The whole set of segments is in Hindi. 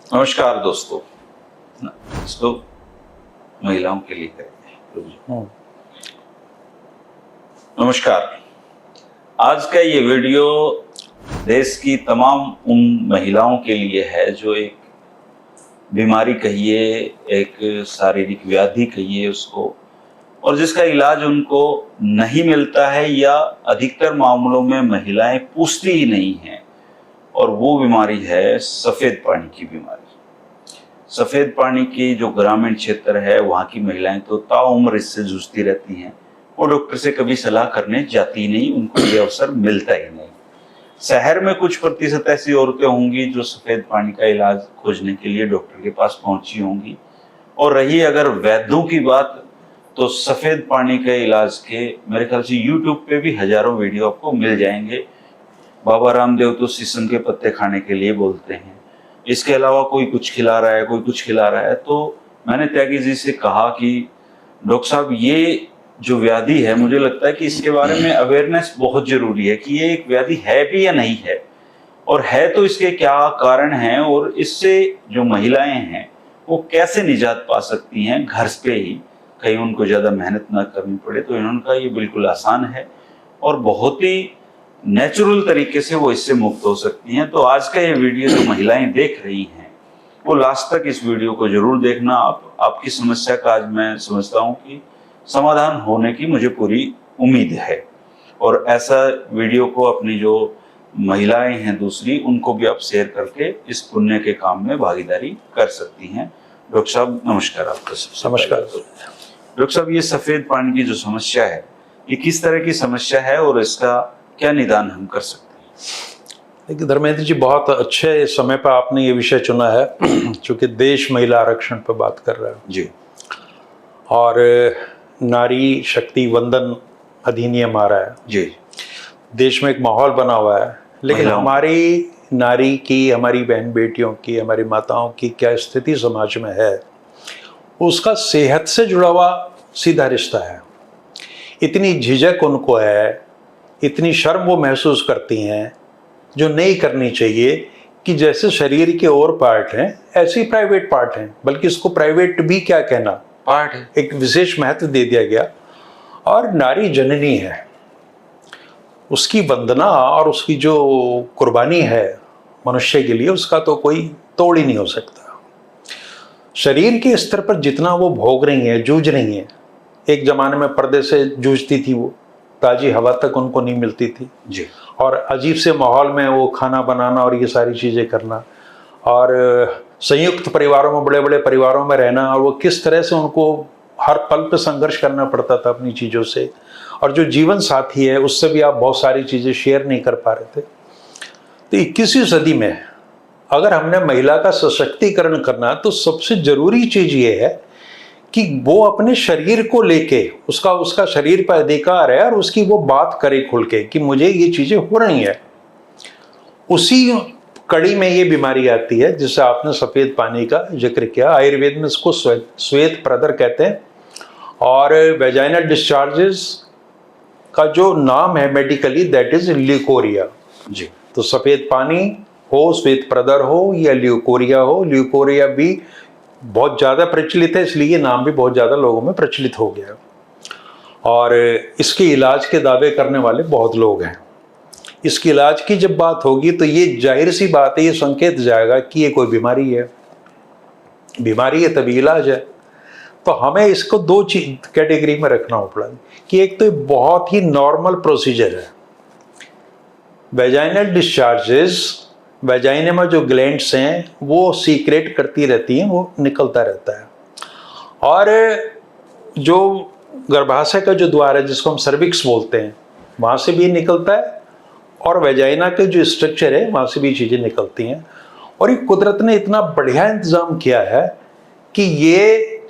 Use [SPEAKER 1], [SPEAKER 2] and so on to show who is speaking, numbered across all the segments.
[SPEAKER 1] नमस्कार दोस्तों। दोस्तों, महिलाओं के लिए करेंगे। नमस्कार। आज का ये वीडियो देश की तमाम उन महिलाओं के लिए है जो एक बीमारी कहिए, एक शारीरिक व्याधि कहिए उसको, और जिसका इलाज उनको नहीं मिलता है या अधिकतर मामलों में महिलाएं पूछती ही नहीं हैं। और वो बीमारी है सफेद पानी की बीमारी। सफेद पानी की जो ग्रामीण क्षेत्र है वहाँ की महिलाएं तो ताउम्र इससे जूझती रहती हैं। वो डॉक्टर से कभी सलाह करने जाती नहीं, उनको ये अवसर मिलता ही नहीं। शहर में कुछ प्रतिशत ऐसी औरतें होंगी जो सफेद पानी का इलाज खोजने के लिए डॉक्टर के पास पहुंची होंगी। और रही अगर वैद्यों की बात, तो सफेद पानी के इलाज के मेरे ख्याल से यूट्यूब पे भी हजारों वीडियो आपको मिल जाएंगे। बाबा रामदेव तो शीशम के पत्ते खाने के लिए बोलते हैं, इसके अलावा कोई कुछ खिला रहा है, कोई कुछ खिला रहा है। तो मैंने त्यागी जी से कहा कि डॉक्टर साहब, ये जो व्याधि है मुझे लगता है कि इसके बारे में अवेयरनेस बहुत जरूरी है कि ये एक व्याधि है भी या नहीं है, और है तो इसके क्या कारण हैं, और इससे जो महिलाएं हैं वो कैसे निजात पा सकती हैं घर पे ही, कहीं उनको ज्यादा मेहनत ना करनी पड़े। तो इन्होंने कहा ये बिल्कुल आसान है और बहुत ही नेचुरल तरीके से वो इससे मुक्त हो सकती हैं। तो आज का ये वीडियो जो महिलाएं देख रही हैं वो लास्ट तक इस वीडियो को जरूर देखना। आपकी समस्या का आज मैं समझता हूँ कि समाधान होने की मुझे पूरी उम्मीद है। और ऐसा वीडियो को अपनी जो महिलाएं हैं दूसरी, उनको भी आप शेयर करके इस पुण्य के काम में भागीदारी कर सकती हैं। डॉक्टर साहब नमस्कार। आपका
[SPEAKER 2] नमस्कार।
[SPEAKER 1] डॉक्टर साहब, ये सफेद पानी की जो समस्या है ये किस तरह की समस्या है और इसका क्या निदान हम कर सकते हैं?
[SPEAKER 2] देखिए धर्मेंद्र जी, बहुत अच्छे समय पर आपने ये विषय चुना है क्योंकि देश महिला आरक्षण पर बात कर रहा है
[SPEAKER 1] जी,
[SPEAKER 2] और नारी शक्ति वंदन अधिनियम आ रहा है
[SPEAKER 1] जी।
[SPEAKER 2] देश में एक माहौल बना हुआ है, लेकिन हमारी नारी की, हमारी बहन बेटियों की, हमारी माताओं की क्या स्थिति समाज में है, उसका सेहत से जुड़ा हुआ सीधा रिश्ता है। इतनी झिझक उनको है, इतनी शर्म वो महसूस करती हैं जो नहीं करनी चाहिए, कि जैसे शरीर के और पार्ट हैं ऐसे ही प्राइवेट पार्ट हैं, बल्कि इसको प्राइवेट भी क्या कहना,
[SPEAKER 1] पार्ट है,
[SPEAKER 2] एक विशेष महत्व दे दिया गया। और नारी जननी है, उसकी वंदना और उसकी जो कुर्बानी है मनुष्य के लिए, उसका तो कोई तोड़ ही नहीं हो सकता। शरीर के स्तर पर जितना वो भोग रही है, जूझ रही है, एक जमाने में पर्दे से जूझती थी, वो ताजी हवा तक उनको नहीं मिलती थी
[SPEAKER 1] जी।
[SPEAKER 2] और अजीब से माहौल में वो खाना बनाना और ये सारी चीज़ें करना, और संयुक्त परिवारों में, बड़े बड़े परिवारों में रहना, और वो किस तरह से उनको हर पल पे संघर्ष करना पड़ता था अपनी चीज़ों से। और जो जीवन साथी है उससे भी आप बहुत सारी चीज़ें शेयर नहीं कर पा रहे थे। तो 21वीं सदी में अगर हमने महिला का सशक्तिकरण करना, तो सबसे जरूरी चीज़ ये है कि वो अपने शरीर को लेके, उसका शरीर पर अधिकार है और उसकी वो बात करे खुल के कि मुझे ये चीजें हो रही हैं। उसी कड़ी में ये बीमारी आती है जिसे आपने सफेद पानी का जिक्र किया। आयुर्वेद में इसको श्वेत प्रदर कहते हैं, और वेजाइनल डिस्चार्जेस का जो नाम है मेडिकली, दैट इज ल्यूकोरिया
[SPEAKER 1] जी।
[SPEAKER 2] तो सफेद पानी हो, श्वेत प्रदर हो या ल्यूकोरिया हो, ल्यूकोरिया भी बहुत ज़्यादा प्रचलित है, इसलिए ये नाम भी बहुत ज़्यादा लोगों में प्रचलित हो गया। और इसके इलाज के दावे करने वाले बहुत लोग हैं। इसके इलाज की जब बात होगी तो ये जाहिर सी बात है, ये संकेत जाएगा कि ये कोई बीमारी है। बीमारी है तभी इलाज है। तो हमें इसको दो कैटेगरी में रखना पड़ा कि एक तो बहुत ही नॉर्मल प्रोसीजर है, वेजाइनल डिस्चार्जेस, वेजाइने में जो ग्लैंड्स हैं वो सीक्रेट करती रहती हैं, वो निकलता रहता है। और जो गर्भाशय का जो द्वार है जिसको हम सर्विक्स बोलते हैं, वहाँ से भी निकलता है, और वेजाइना के जो स्ट्रक्चर है वहाँ से भी चीज़ें निकलती हैं। और ये कुदरत ने इतना बढ़िया इंतज़ाम किया है कि ये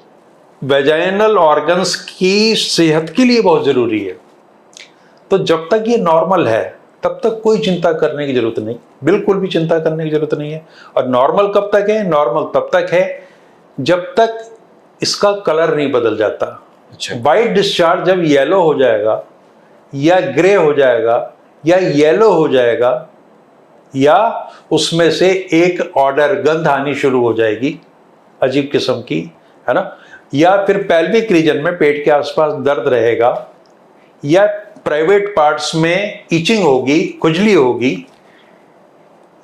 [SPEAKER 2] वेजाइनल ऑर्गन्स की सेहत के लिए बहुत ज़रूरी है। तो जब तक ये नॉर्मल है तब तक कोई चिंता करने की जरूरत नहीं, बिल्कुल भी चिंता करने की जरूरत नहीं है। और नॉर्मल कब तक है? नॉर्मल तब तक है जब तक इसका कलर नहीं बदल जाता।
[SPEAKER 1] अच्छा।
[SPEAKER 2] वाइट डिस्चार्ज जब येलो हो जाएगा या ग्रे हो जाएगा या येलो हो जाएगा या उसमें से एक ऑर्डर गंध आनी शुरू हो जाएगी अजीब किस्म की, है ना, या फिर पेल्विक रीजन में पेट के आसपास दर्द रहेगा, या प्राइवेट पार्ट्स में इचिंग होगी, खुजली होगी।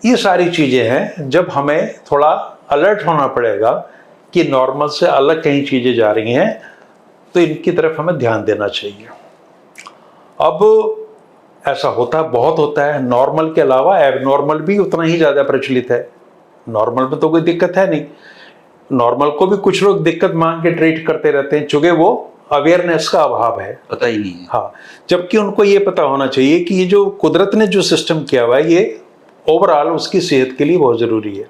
[SPEAKER 2] ये सारी चीजें हैं जब हमें थोड़ा अलर्ट होना पड़ेगा कि नॉर्मल से अलग कहीं चीजें जा रही हैं, तो इनकी तरफ हमें ध्यान देना चाहिए। अब ऐसा होता बहुत होता है, नॉर्मल के अलावा एबनॉर्मल भी उतना ही ज़्यादा प्रचलित है। नॉर्मल में तो कोई दिक्कत है नहीं, नॉर्मल को भी कुछ लोग दिक्कत मान के ट्रीट करते रहते हैं, चूंकि वो अवेयरनेस का अभाव है,
[SPEAKER 1] पता ही नहीं है।
[SPEAKER 2] हाँ, जबकि उनको ये पता होना चाहिए कि ये जो कुदरत ने जो सिस्टम किया हुआ है, ये ओवरऑल उसकी सेहत के लिए बहुत ज़रूरी है।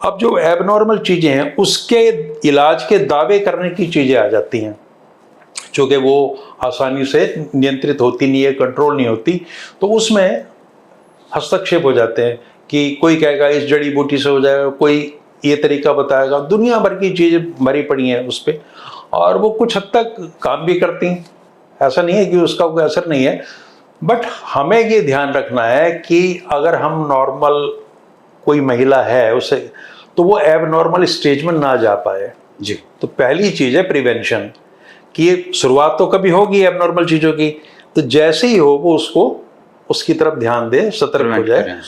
[SPEAKER 2] अब जो एबनॉर्मल चीज़ें हैं उसके इलाज के दावे करने की चीज़ें आ जाती हैं, चूँकि वो आसानी से नियंत्रित होती नहीं है, कंट्रोल नहीं होती, तो उसमें हस्तक्षेप हो जाते हैं कि कोई कहेगा इस जड़ी बूटी से हो जाएगा, कोई ये तरीका बताएगा, दुनिया भर की चीज़ें भरी पड़ी हैं उस पर, और वो कुछ हद तक काम भी करती हैं, ऐसा नहीं है कि उसका कोई असर नहीं है। बट हमें ये ध्यान रखना है कि अगर हम नॉर्मल कोई महिला है उसे, तो वो एबनॉर्मल स्टेज में ना जा पाए
[SPEAKER 1] जी।
[SPEAKER 2] तो पहली चीज़ है प्रिवेंशन, कि ये शुरुआत तो कभी होगी एबनॉर्मल चीज़ों की, तो जैसे ही हो वो उसको उसकी तरफ ध्यान दे, सतर्क हो जाए,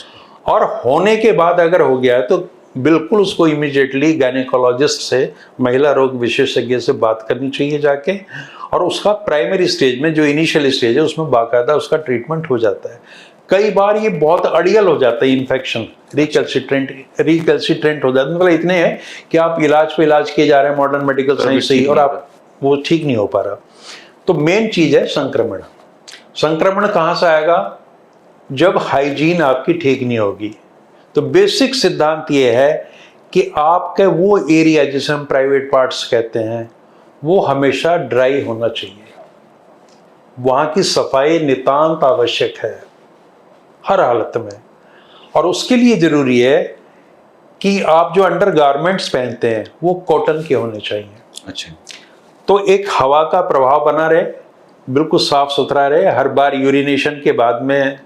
[SPEAKER 2] और होने के बाद अगर हो गया है तो बिल्कुल उसको इमीडिएटली गायनेकोलॉजिस्ट से, महिला रोग विशेषज्ञ से बात करनी चाहिए जाके, और उसका प्राइमरी स्टेज में जो इनिशियल स्टेज है उसमें बाकायदा उसका ट्रीटमेंट हो जाता है। कई बार ये बहुत अड़ियल हो जाता है, इन्फेक्शन रिकैल्सिट्रेंट हो जाता है, मतलब इतने हैं कि आप इलाज पे इलाज किए जा रहे हैं मॉडर्न मेडिकल साइंस से ही, और आप वो ठीक नहीं हो पा रहा। तो मेन चीज है संक्रमण। संक्रमण कहाँ से आएगा? जब हाइजीन आपकी ठीक नहीं होगी। तो बेसिक सिद्धांत ये है कि आपका वो एरिया जिसे हम प्राइवेट पार्ट्स कहते हैं वो हमेशा ड्राई होना चाहिए, वहाँ की सफाई नितांत आवश्यक है हर हालत में, और उसके लिए ज़रूरी है कि आप जो अंडर गारमेंट्स पहनते हैं वो कॉटन के होने चाहिए।
[SPEAKER 1] अच्छा।
[SPEAKER 2] तो एक हवा का प्रभाव बना रहे, बिल्कुल साफ सुथरा रहे, हर बार यूरिनेशन के बाद में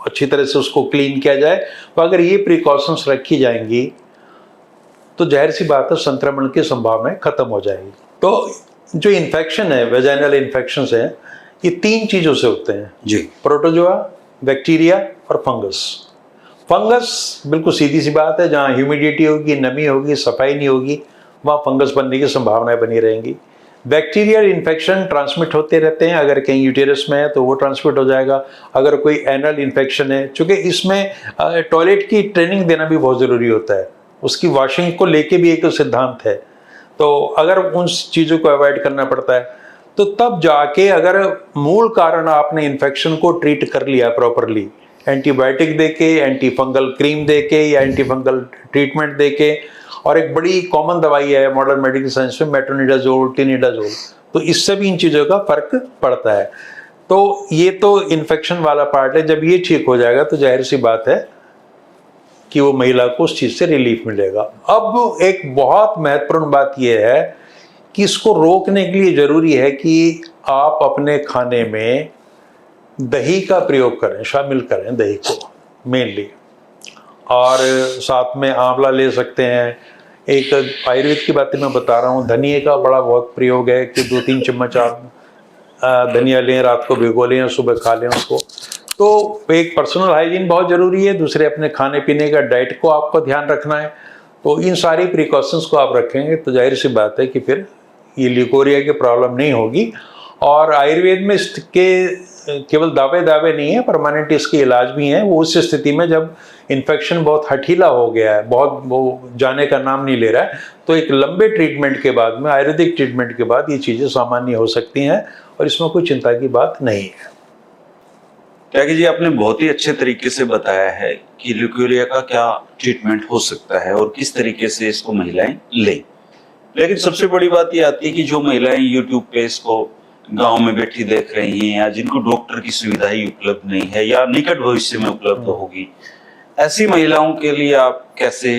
[SPEAKER 2] अच्छी तरह से उसको क्लीन किया जाए। तो अगर ये प्रिकॉशंस रखी जाएंगी तो जाहिर सी बात है संक्रमण की संभावनाएं खत्म हो जाएगी। तो जो इन्फेक्शन है, वेजाइनल इन्फेक्शंस हैं, ये 3 चीज़ों से होते हैं
[SPEAKER 1] जी।
[SPEAKER 2] प्रोटोजोआ, बैक्टीरिया और फंगस। फंगस बिल्कुल सीधी सी बात है, जहाँ ह्यूमिडिटी होगी, नमी होगी, सफाई नहीं होगी, वहाँ फंगस बनने की संभावनाएं बनी रहेंगी। बैक्टीरियल इन्फेक्शन ट्रांसमिट होते रहते हैं, अगर कहीं यूटेरस में है तो वो ट्रांसमिट हो जाएगा। अगर कोई एनल इन्फेक्शन है, चूँकि इसमें टॉयलेट की ट्रेनिंग देना भी बहुत ज़रूरी होता है, उसकी वॉशिंग को लेके भी एक सिद्धांत है, तो अगर उन चीज़ों को अवॉइड करना पड़ता है तो तब जाके अगर मूल कारण आपने इन्फेक्शन को ट्रीट कर लिया प्रॉपरली, एंटीबायोटिक देके, एंटी फंगल क्रीम देके या एंटी फंगल ट्रीटमेंट देके, और एक बड़ी कॉमन दवाई है मॉडर्न मेडिकल साइंस में मेट्रोनिडाजोल, टिनिडाजोल, तो इससे भी इन चीज़ों का फर्क पड़ता है। तो ये तो इन्फेक्शन वाला पार्ट है। जब ये ठीक हो जाएगा तो जाहिर सी बात है कि वो महिला को उस चीज़ से रिलीफ मिलेगा। अब एक बहुत महत्वपूर्ण बात यह है कि इसको रोकने के लिए ज़रूरी है कि आप अपने खाने में दही का प्रयोग करें, शामिल करें दही को मेनली, और साथ में आंवला ले सकते हैं। एक आयुर्वेद की बातें मैं बता रहा हूँ, धनिए का बड़ा बहुत प्रयोग है कि 2-3 चम्मच आप धनिया लें, रात को भिगो लें, सुबह खा लें उसको। तो एक पर्सनल हाइजीन बहुत ज़रूरी है, दूसरे अपने खाने पीने का डाइट को आपको ध्यान रखना है। तो इन सारी प्रिकॉशंस को आप रखेंगे तो जाहिर सी बात है कि फिर ये ल्यूकोरिया की प्रॉब्लम नहीं होगी। और आयुर्वेद में इसके केवल दावे नहीं है, परमानेंट इसके इलाज भी हैं। वो उस स्थिति में जब इन्फेक्शन बहुत हठीला हो गया है, बहुत वो जाने का नाम नहीं ले रहा है, तो एक लंबे ट्रीटमेंट के बाद में, आयुर्वेदिक ट्रीटमेंट के बाद ये चीज़ें सामान्य हो सकती हैं और इसमें कोई चिंता की बात नहीं है।
[SPEAKER 1] त्यागी जी, आपने बहुत ही अच्छे तरीके से बताया है कि ल्यूकेरिया का क्या ट्रीटमेंट हो सकता है और किस तरीके से इसको महिलाएं लें। लेकिन सबसे बड़ी बात ये आती है कि जो महिलाएं यूट्यूब पे इसको गांव में बैठी देख रही हैं, या जिनको डॉक्टर की सुविधा ही उपलब्ध नहीं है या निकट भविष्य में उपलब्ध होगी, ऐसी महिलाओं के लिए आप कैसे,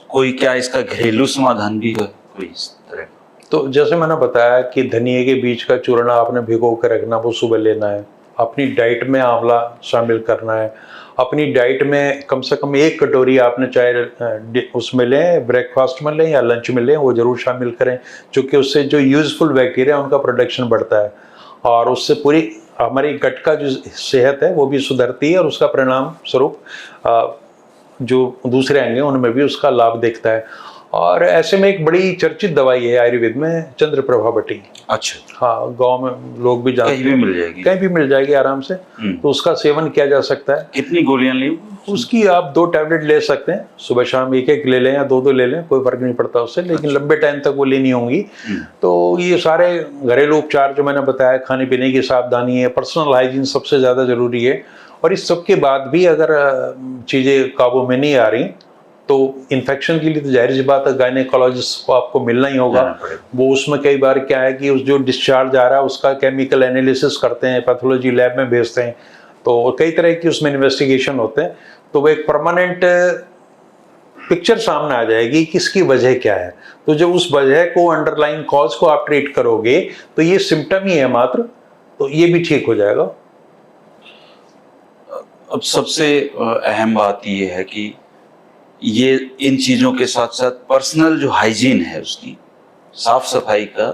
[SPEAKER 1] कोई क्या इसका घरेलू समाधान भी है कोई इस तरह?
[SPEAKER 2] तो जैसे मैंने बताया कि धनिए के बीज का चूर्ण आपने भिगो कर रखना, वो सुबह लेना है, अपनी डाइट में आंवला शामिल करना है, अपनी डाइट में कम से कम 1 कटोरी आपने चाहे उसमें लें, ब्रेकफास्ट में लें या लंच में लें, वो ज़रूर शामिल करें, क्योंकि उससे जो यूज़फुल बैक्टीरिया उनका प्रोडक्शन बढ़ता है और उससे पूरी हमारी गट का जो सेहत है वो भी सुधरती है और उसका परिणाम स्वरूप जो दूसरे अंग हैं उनमें भी उसका लाभ दिखता है। और ऐसे में एक बड़ी चर्चित दवाई है आयुर्वेद में, चंद्रप्रभा बटी।
[SPEAKER 1] अच्छा।
[SPEAKER 2] हाँ, गांव में लोग भी जानते हैं,
[SPEAKER 1] कहीं भी मिल जाएगी,
[SPEAKER 2] कहीं भी मिल जाएगी आराम से। तो उसका सेवन किया जा सकता है।
[SPEAKER 1] कितनी गोलियां ली?
[SPEAKER 2] उसकी आप 2 टैबलेट ले सकते हैं, सुबह शाम 1-1 ले लें या 2-2 ले लें, कोई फर्क नहीं पड़ता उससे, लेकिन लंबे टाइम तक वो लेनी होंगी। तो ये सारे घरेलू उपचार जो मैंने बताया, खाने पीने की सावधानी है, पर्सनल हाइजीन सबसे ज़्यादा ज़रूरी है। और इस सब के बाद भी अगर चीज़ें काबू में नहीं आ रही तो इन्फेक्शन के लिए तो जाहिर सी बात है गायनेकोलॉजिस्ट को आपको मिलना ही होगा। वो उसमें कई बार क्या है कि उस जो डिस्चार्ज आ रहा है उसका केमिकल एनालिसिस करते हैं, पैथोलॉजी लैब में भेजते हैं, तो कई तरह की उसमें इन्वेस्टिगेशन होते हैं। तो वो एक परमानेंट पिक्चर सामने आ जाएगी कि इसकी वजह क्या है। तो जब उस वजह को, अंडरलाइन कॉज को आप ट्रीट करोगे तो ये सिम्टम ही है मात्र, तो ये भी ठीक हो जाएगा।
[SPEAKER 1] अब सबसे अहम बात ये है कि ये इन चीजों के साथ साथ पर्सनल जो हाइजीन है, उसकी साफ सफाई का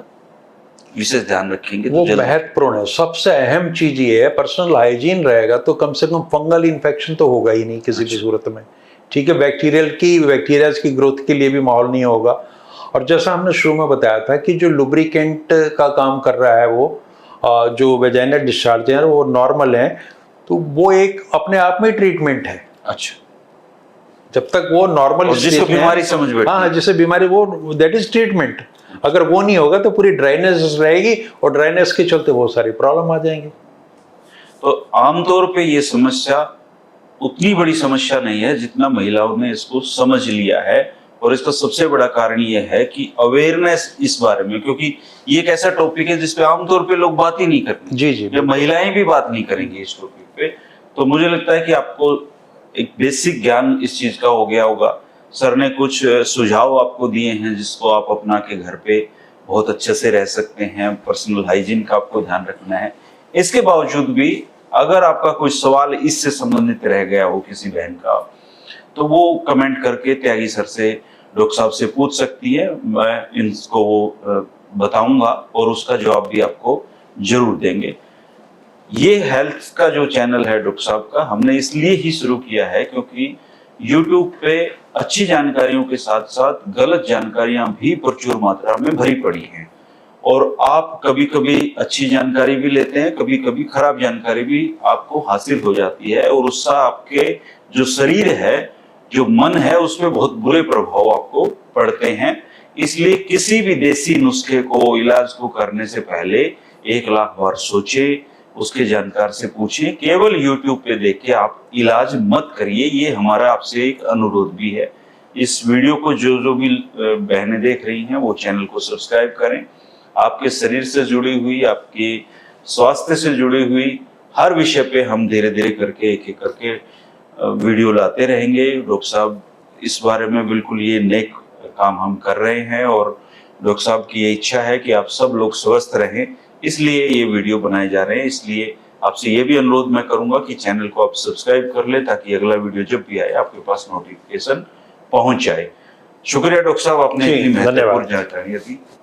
[SPEAKER 1] विशेष ध्यान रखेंगे
[SPEAKER 2] वो
[SPEAKER 1] तो
[SPEAKER 2] महत्वपूर्ण है। सबसे अहम चीज ये है, पर्सनल हाइजीन रहेगा तो कम से कम फंगल इन्फेक्शन तो होगा ही नहीं किसी भी सूरत में। ठीक है, बैक्टीरिया की ग्रोथ के लिए भी माहौल नहीं होगा। और जैसा हमने शुरू में बताया था कि जो लुब्रिकेंट का काम कर रहा है वो जो वेजाइनल डिस्चार्ज है वो नॉर्मल है, तो वो एक अपने आप में ट्रीटमेंट है।
[SPEAKER 1] अच्छा,
[SPEAKER 2] जब तक वो नॉर्मल
[SPEAKER 1] जिसको बीमारी समझ बैठे,
[SPEAKER 2] हाँ, जिसे बीमारी, वो दैट इज ट्रीटमेंट। अगर वो नहीं होगा तो पूरी ड्राइनेस रहेगी और ड्राइनेस के चलते बहुत सारी प्रॉब्लम आ जाएंगी।
[SPEAKER 1] तो आमतौर पे ये समस्या उतनी बड़ी समस्या नहीं है जितना महिलाओं ने इसको समझ लिया है। और इसका सबसे बड़ा कारण ये है कि अवेयरनेस इस बारे में, क्योंकि ये एक ऐसा टॉपिक है जिसपे आमतौर पे लोग बात ही नहीं करते।
[SPEAKER 2] जी,
[SPEAKER 1] या महिलाएं भी बात नहीं करेंगी इस टॉपिक पे। तो मुझे लगता है कि आपको एक बेसिक ज्ञान इस चीज का हो गया होगा। सर ने कुछ सुझाव आपको दिए हैं जिसको आप अपना के घर पे बहुत अच्छे से रह सकते हैं। पर्सनल हाइजीन का आपको ध्यान रखना है। इसके बावजूद भी अगर आपका कोई सवाल इससे संबंधित रह गया हो किसी बहन का, तो वो कमेंट करके त्यागी सर से, डॉक्टर साहब से पूछ सकती है। मैं इनको वो बताऊंगा और उसका जवाब भी आपको जरूर देंगे। ये हेल्थ का जो चैनल है डॉक्टर साहब का, हमने इसलिए ही शुरू किया है क्योंकि YouTube पे अच्छी जानकारियों के साथ साथ गलत जानकारियां भी प्रचुर मात्रा में भरी पड़ी हैं। और आप कभी कभी अच्छी जानकारी भी लेते हैं, कभी कभी खराब जानकारी भी आपको हासिल हो जाती है, और उससे आपके जो शरीर है, जो मन है, उसमें बहुत बुरे प्रभाव आपको पड़ते हैं। इसलिए किसी भी देसी नुस्खे को, इलाज को करने से पहले 1 लाख बार सोचे, उसके जानकार से पूछें। केवल YouTube पे देख के आप इलाज मत करिए, ये हमारा आपसे एक अनुरोध भी है। इस वीडियो को जो भी बहनें देख रही हैं वो चैनल को सब्सक्राइब करें। आपके शरीर से जुड़ी हुई, आपके स्वास्थ्य से जुड़ी हुई हर विषय पे हम धीरे धीरे करके, एक एक करके वीडियो लाते रहेंगे। डॉक्टर साहब इस बारे में बिल्कुल ये नेक काम हम कर रहे हैं, और डॉक्टर साहब की ये इच्छा है कि आप सब लोग स्वस्थ रहें, इसलिए ये वीडियो बनाए जा रहे हैं। इसलिए आपसे ये भी अनुरोध मैं करूंगा कि चैनल को आप सब्सक्राइब कर ले, ताकि अगला वीडियो जब भी आए आपके पास नोटिफिकेशन पहुंच जाए। शुक्रिया डॉक्टर साहब, आपने इतनी महत्वपूर्ण जानकारी दी।